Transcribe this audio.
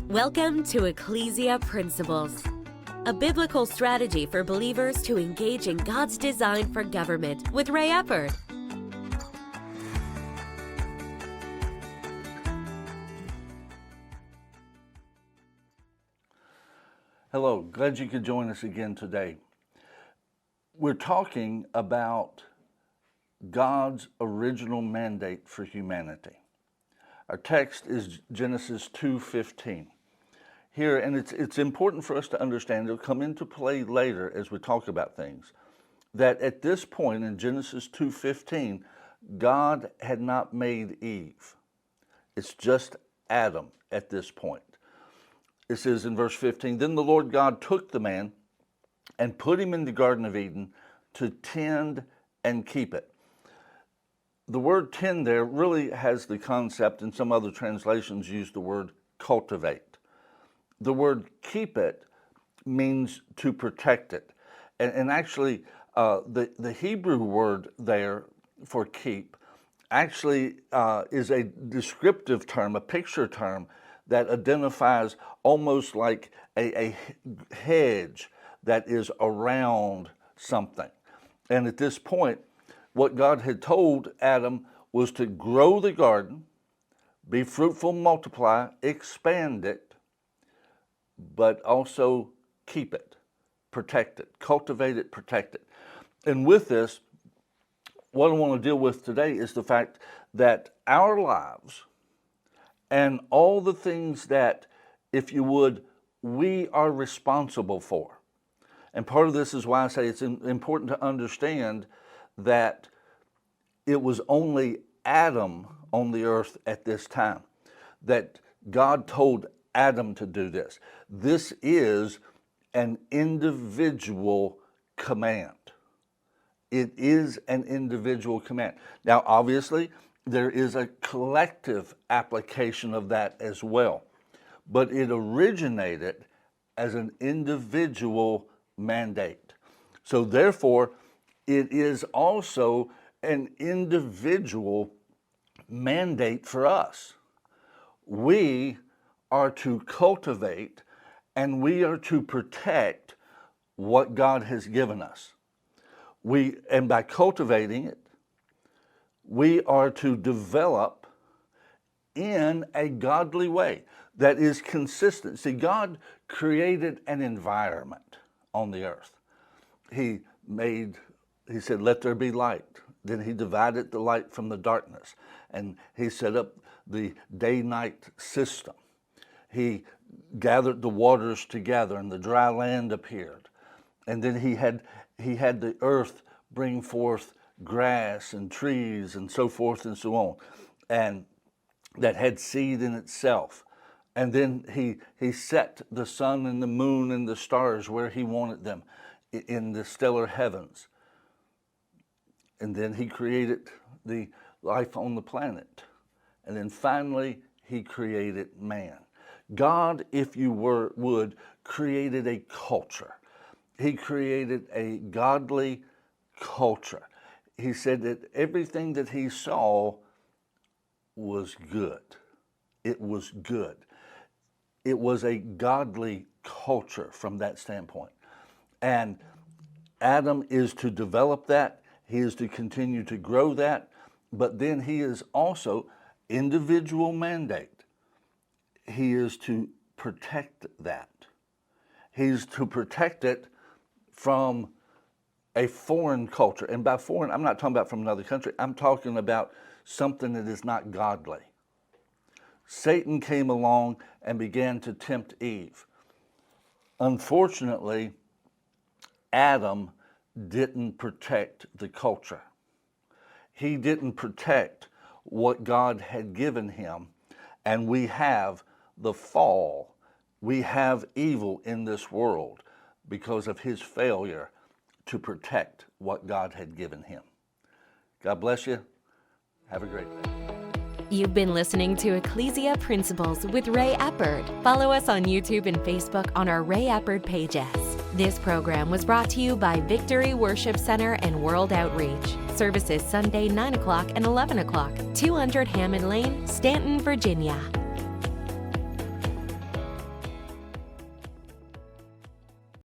Welcome to Ecclesia Principles, a biblical strategy for believers to engage in God's design for government with Ray Eppard. Hello, glad you could join us again today. We're talking about God's original mandate for humanity. Our text is Genesis 2:15. Here, and it's important for us to understand, it'll come into play later as we talk about things, that at this point in Genesis 2:15, God had not made Eve. It's just Adam at this point. It says in verse 15, "Then the Lord God took the man and put him in the Garden of Eden to tend and keep it." The word tend there really has the concept, and some other translations use the word cultivate. The word keep it means to protect it. And actually, the Hebrew word there for keep actually is a descriptive term, a picture term that identifies almost like a hedge that is around something. And at this point, what God had told Adam was to grow the garden, be fruitful, multiply, expand it, but also keep it, protect it, cultivate it, protect it. And with this, what I want to deal with today is the fact that our lives and all the things that, if you would, we are responsible for. And part of this is why I say it's important to understand that it was only Adam on the earth at this time, that God told Adam to do this. This is an individual command. It is an individual command. Now, obviously, there is a collective application of that as well, but it originated as an individual mandate. So therefore, it is also an individual mandate for us. We are to cultivate and we are to protect what God has given us. And by cultivating it, we are to develop in a godly way that is consistent. See, God created an environment on the earth. He said, "Let there be light." Then he divided the light from the darkness, and he set up the day-night system. He gathered the waters together, and the dry land appeared. And then he had the earth bring forth grass and trees and so forth and so on, and that had seed in itself. And then he set the sun and the moon and the stars where he wanted them in the stellar heavens. And then he created the life on the planet. And then finally, he created man. God, if you would, created a culture. He created a godly culture. He said that everything that he saw was good. It was good. It was a godly culture from that standpoint. And Adam is to develop that. He is to continue to grow that. But then he is also individual mandate. He is to protect that. He's to protect it from a foreign culture. And by foreign, I'm not talking about from another country. I'm talking about something that is not godly. Satan came along and began to tempt Eve. Unfortunately, Adam didn't protect the culture. He didn't protect what God had given him. And we have the fall. We have evil in this world because of his failure to protect what God had given him. God bless you. Have a great day. You've been listening to Ecclesia Principles with Ray Eppard. Follow us on YouTube and Facebook on our Ray Eppard pages. This program was brought to you by Victory Worship Center and World Outreach. Services Sunday 9 o'clock and 11 o'clock, 200 Hammond Lane, Stanton, Virginia.